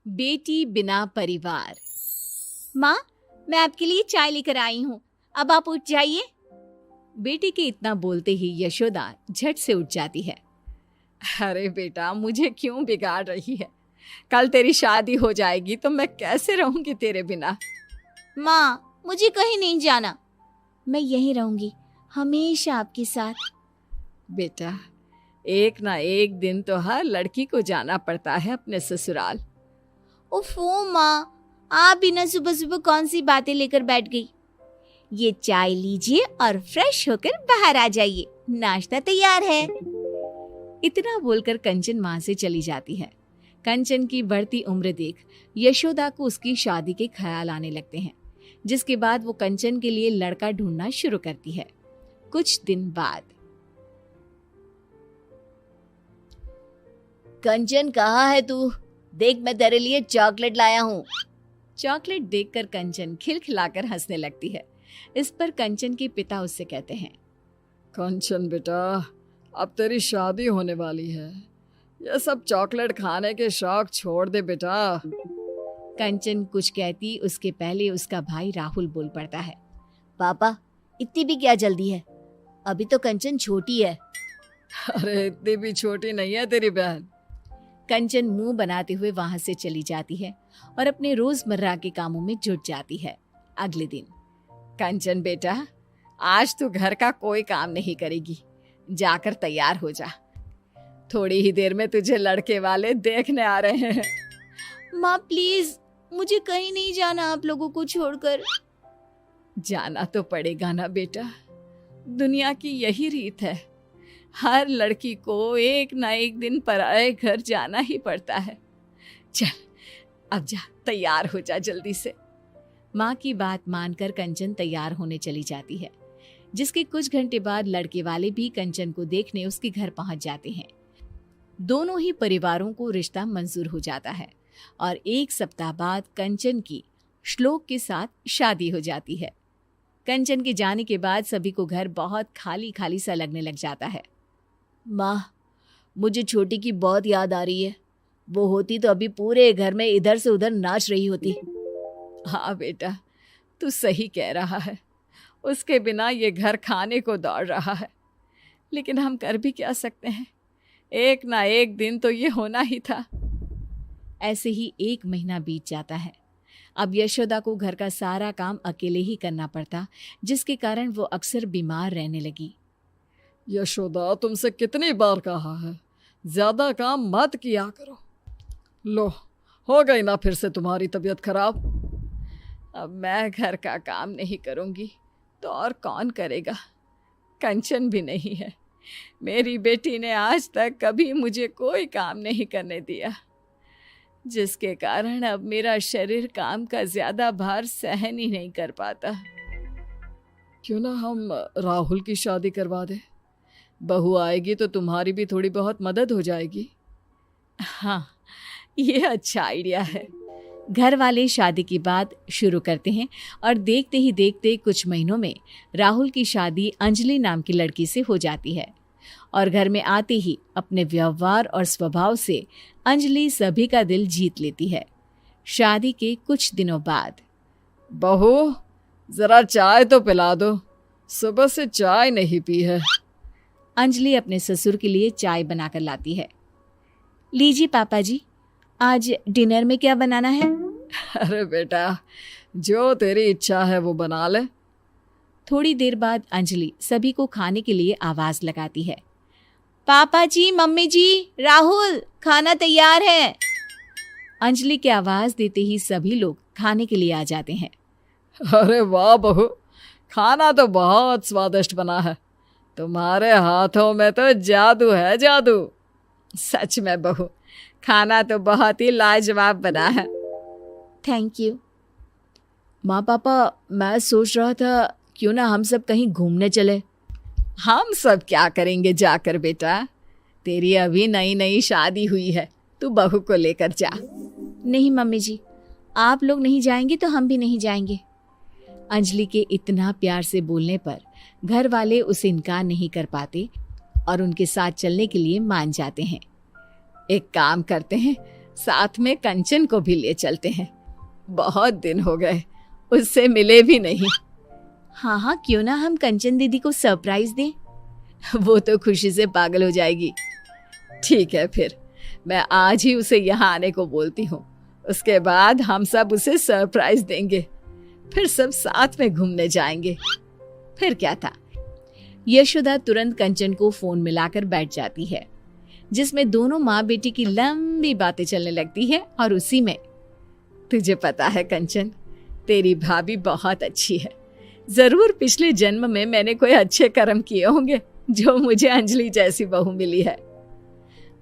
बेटी बिना परिवार। माँ, मैं आपके लिए चाय लेकर आई हूँ, अब आप उठ जाइए। बेटी के इतना बोलते ही यशोदा झट से उठ जाती है। अरे बेटा, मुझे क्यों बिगाड़ रही है? कल तेरी शादी हो जाएगी तो मैं कैसे रहूंगी तेरे बिना? माँ, मुझे कहीं नहीं जाना, मैं यहीं रहूंगी, हमेशा आपके साथ। बेटा, एक ना एक दिन तो हर लड़की को जाना पड़ता है अपने ससुराल। ओफो माँ, आप बिना सुबह सुबह कौन सी बातें लेकर बैठ गई। ये चाय लीजिए और फ्रेश होकर बाहर आ जाइए, नाश्ता तैयार है। इतना बोलकर कंचन वहां से चली जाती है। कंचन की बढ़ती उम्र देख यशोदा को उसकी शादी के ख्याल आने लगते हैं, जिसके बाद वो कंचन के लिए लड़का ढूंढना शुरू करती है। कुछ दिन बाद। कंचन, कहाँ है तू? देख, मैं तेरे लिए चॉकलेट लाया हूँ। चॉकलेट देखकर कंचन खिलखिलाकर हंसने लगती है। इस पर कंचन के पिता उससे कहते हैं, कंचन बेटा, अब तेरी शादी होने वाली है, यह सब चॉकलेट खाने के शौक छोड़ दे बेटा। कंचन कुछ कहती उसके पहले उसका भाई राहुल बोल पड़ता है, पापा, इतनी भी क्या जल्दी है? अभी तो कंचन छोटी है। अरे इतनी भी छोटी नहीं है तेरी बहन। कंचन मुंह बनाते हुए वहां से चली जाती है और अपने रोजमर्रा के कामों में जुट जाती है। अगले दिन। कंचन बेटा, आज तू घर का कोई काम नहीं करेगी, जाकर तैयार हो जा, थोड़ी ही देर में तुझे लड़के वाले देखने आ रहे हैं। माँ प्लीज, मुझे कहीं नहीं जाना आप लोगों को छोड़कर। जाना तो पड़ेगा ना बेटा, दुनिया की यही रीत है, हर लड़की को एक ना एक दिन पराए घर जाना ही पड़ता है। चल अब जा, तैयार हो जा जल्दी से। माँ की बात मानकर कंचन तैयार होने चली जाती है, जिसके कुछ घंटे बाद लड़के वाले भी कंचन को देखने उसके घर पहुंच जाते हैं। दोनों ही परिवारों को रिश्ता मंजूर हो जाता है और एक सप्ताह बाद कंचन की श्लोक के साथ शादी हो जाती है। कंचन के जाने के बाद सभी को घर बहुत खाली खाली सा लगने लग जाता है। माँ, मुझे छोटी की बहुत याद आ रही है, वो होती तो अभी पूरे घर में इधर से उधर नाच रही होती। हाँ बेटा, तू सही कह रहा है, उसके बिना ये घर खाने को दौड़ रहा है, लेकिन हम कर भी क्या सकते हैं, एक ना एक दिन तो ये होना ही था। ऐसे ही 1 महीना बीत जाता है। अब यशोदा को घर का सारा काम अकेले ही करना पड़ता, जिसके कारण वो अक्सर बीमार रहने लगी। यशोदा, तुमसे कितनी बार कहा है, ज्यादा काम मत किया करो। लो, हो गई ना फिर से तुम्हारी तबीयत खराब। अब मैं घर का काम नहीं करूंगी तो और कौन करेगा? कंचन भी नहीं है, मेरी बेटी ने आज तक कभी मुझे कोई काम नहीं करने दिया, जिसके कारण अब मेरा शरीर काम का ज्यादा भार सहन ही नहीं कर पाता। क्यों ना हम राहुल की शादी करवा दें, बहू आएगी तो तुम्हारी भी थोड़ी बहुत मदद हो जाएगी। हाँ, ये अच्छा आइडिया है। घर वाले शादी की बात शुरू करते हैं और देखते ही देखते कुछ महीनों में राहुल की शादी अंजलि नाम की लड़की से हो जाती है और घर में आते ही अपने व्यवहार और स्वभाव से अंजलि सभी का दिल जीत लेती है। शादी के कुछ दिनों बाद। बहू, जरा चाय तो पिला दो, सुबह से चाय नहीं पी है। अंजलि अपने ससुर के लिए चाय बनाकर लाती है। लीजिए पापा जी, आज डिनर में क्या बनाना है? अरे बेटा, जो तेरी इच्छा है वो बना ले। थोड़ी देर बाद अंजलि सभी को खाने के लिए आवाज लगाती है। पापा जी, मम्मी जी, राहुल, खाना तैयार है। अंजलि की आवाज देते ही सभी लोग खाने के लिए आ जाते हैं। अरे वाह बहू, खाना तो बहुत स्वादिष्ट बना है, तुम्हारे हाथों में तो जादू है, जादू। सच में बहू, खाना तो बहुत ही लाजवाब बना है। Thank you. माँ पापा, मैं सोच रहा था क्यों ना हम सब कहीं घूमने चले। हम सब क्या करेंगे जाकर बेटा, तेरी अभी नई नई शादी हुई है, तू बहू को लेकर जा। नहीं मम्मी जी, आप लोग नहीं जाएंगे तो हम भी नहीं जाएंगे। अंजलि के इतना प्यार से बोलने पर घर वाले उसे इनकार नहीं कर पाते और उनके साथ चलने के लिए मान जाते हैं। एक काम करते हैं, साथ में कंचन को भी ले चलते हैं। बहुत दिन हो गए, उससे मिले भी नहीं। हाँ हाँ, क्यों ना हम कंचन दीदी को सरप्राइज दें। वो तो खुशी से पागल हो जाएगी। ठीक है, फिर मैं आज ही उसे यहाँ आने को बोलती हूँ। उसके बाद हम सब उसे सरप्राइज देंगे, फिर सब साथ में घूमने जाएंगे। फिर क्या था। यशोदा तुरंत कंचन को फोन मिलाकर बैठ जाती है, जिसमें दोनों माँ बेटी की लंबी बातें चलने लगती है। और उसी में, तुझे पता है कंचन, तेरी भाभी बहुत अच्छी है। जरूर पिछले जन्म में मैंने कोई अच्छे कर्म किए होंगे जो मुझे अंजलि जैसी बहू मिली है।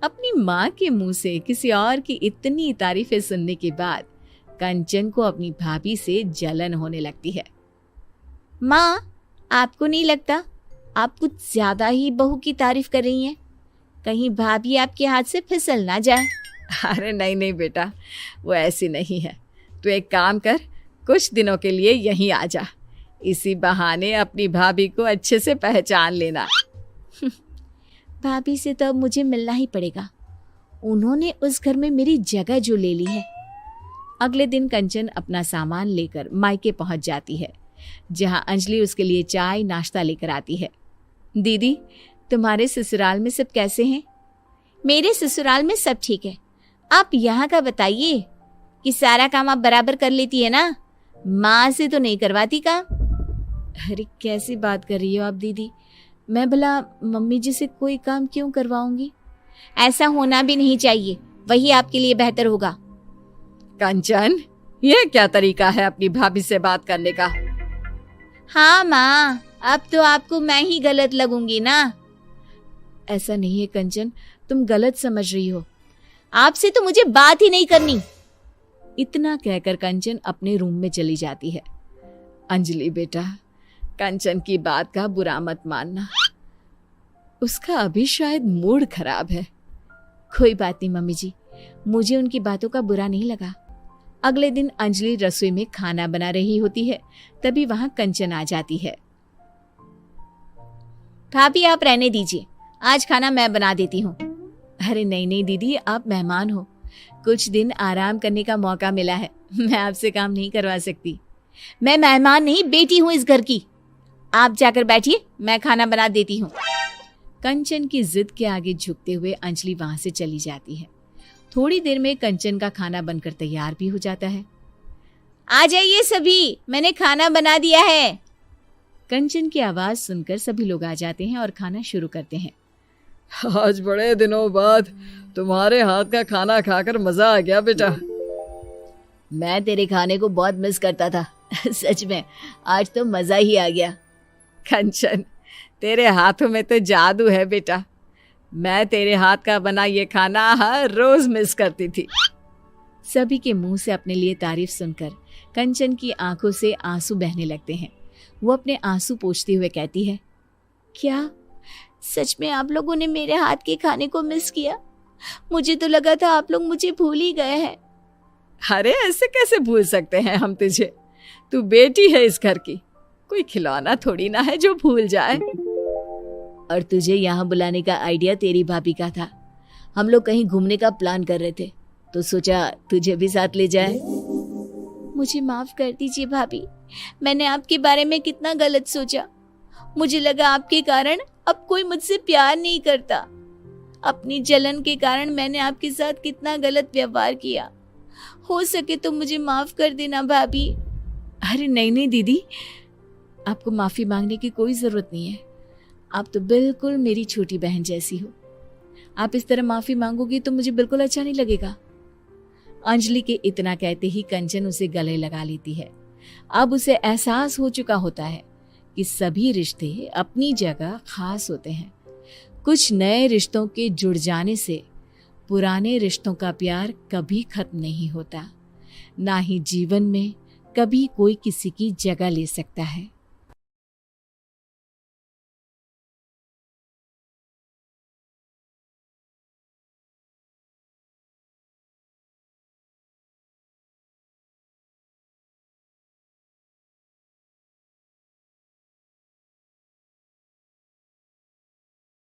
अपनी माँ के मुंह से किसी और की इतनी तारीफें सुनने के बाद कंचन को अपनी भाभी से जलन होने लगती है। माँ, आपको नहीं लगता आप कुछ ज्यादा ही बहू की तारीफ कर रही हैं? कहीं भाभी आपके हाथ से फिसल ना जाए। अरे नहीं नहीं बेटा, वो ऐसी नहीं है। तू एक काम कर, कुछ दिनों के लिए यहीं आ जा। इसी बहाने अपनी भाभी को अच्छे से पहचान लेना। भाभी से तो अब मुझे मिलना ही पड़ेगा। उन्होंने उस घर में मेरी जगह जो ले ली है। अगले दिन कंचन अपना सामान लेकर मायके पहुंच जाती है, जहां अंजलि उसके लिए चाय नाश्ता लेकर आती है। दीदी, तुम्हारे ससुराल में सब कैसे हैं? मेरे ससुराल में सब ठीक है। आप यहाँ का बताइए कि सारा काम आप बराबर कर लेती है ना? माँ से तो नहीं करवाती काम। अरे कैसी बात कर रही हो आप दीदी? मैं भला मम्मी जी से कोई काम क्यों करवाऊंगी? ऐसा होना भी नहीं चाहिए, वही आपके लिए बेहतर होगा। कंचन, ये क्या तरीका है अपनी भाभी से बात करने का? हाँ माँ, अब तो आपको मैं ही गलत लगूंगी ना। ऐसा नहीं है कंचन, तुम गलत समझ रही हो। आपसे तो मुझे बात ही नहीं करनी। इतना कहकर कंचन अपने रूम में चली जाती है। अंजलि बेटा, कंचन की बात का बुरा मत मानना। उसका अभी शायद मूड खराब है। कोई बात नहीं मम्मी जी, मुझे उनकी बातों का बुरा नहीं लगा। अगले दिन अंजलि रसोई में खाना बना रही होती है, तभी वहां कंचन आ जाती है। भाभी आप रहने दीजिए, आज खाना मैं बना देती हूँ। अरे नहीं नहीं दीदी, आप मेहमान हो, कुछ दिन आराम करने का मौका मिला है, मैं आपसे काम नहीं करवा सकती। मैं मेहमान नहीं, बेटी हूँ इस घर की। आप जाकर बैठिए, मैं खाना बना देती हूँ। कंचन की जिद के आगे झुकते हुए अंजलि वहां से चली जाती है। थोड़ी देर में कंचन का खाना बनकर तैयार भी हो जाता है। आ जाइए सभी, मैंने खाना बना दिया है। कंचन की आवाज सुनकर सभी लोग आ जाते हैं और खाना शुरू करते हैं। आज बड़े दिनों बाद तुम्हारे हाथ का खाना खाकर मजा आ गया बेटा। मैं तेरे खाने को बहुत मिस करता था। सच में आज तो मजा ही आ गया। कंचन, तेरे हाथों में तो जादू है बेटा। मैं तेरे हाथ का बना ये खाना हर रोज मिस करती थी। सभी के मुंह से अपने लिए तारीफ सुनकर कंचन की आंखों से आंसू बहने लगते हैं। वो अपने आंसू पोंछते हुए कहती है, क्या सच में आप लोगों ने मेरे हाथ के खाने को मिस किया? मुझे तो लगा था आप लोग मुझे भूल ही गए हैं। अरे ऐसे कैसे भूल सकते हैं हम तुझे? तू बेटी है इस घर की, कोई खिलौना थोड़ी ना है जो भूल जाए। और तुझे यहाँ बुलाने का आइडिया तेरी भाभी का था। हम लोग कहीं घूमने का प्लान कर रहे थे, तो सोचा तुझे भी साथ ले जाए। मुझे माफ कर दीजिए भाभी, मैंने आपके बारे में कितना गलत सोचा। मुझे लगा आपके कारण अब कोई मुझसे प्यार नहीं करता। अपनी जलन के कारण मैंने आपके साथ कितना गलत व्यवहार किया। हो सके तो मुझे माफ कर देना भाभी। अरे नहीं नहीं दीदी, आपको माफी मांगने की कोई जरूरत नहीं है। आप तो बिल्कुल मेरी छोटी बहन जैसी हो। आप इस तरह माफी मांगोगी तो मुझे बिल्कुल अच्छा नहीं लगेगा। अंजलि के इतना कहते ही कंचन उसे गले लगा लेती है। अब उसे एहसास हो चुका होता है कि सभी रिश्ते अपनी जगह खास होते हैं। कुछ नए रिश्तों के जुड़ जाने से पुराने रिश्तों का प्यार कभी खत्म नहीं होता, ना ही जीवन में कभी कोई किसी की जगह ले सकता है।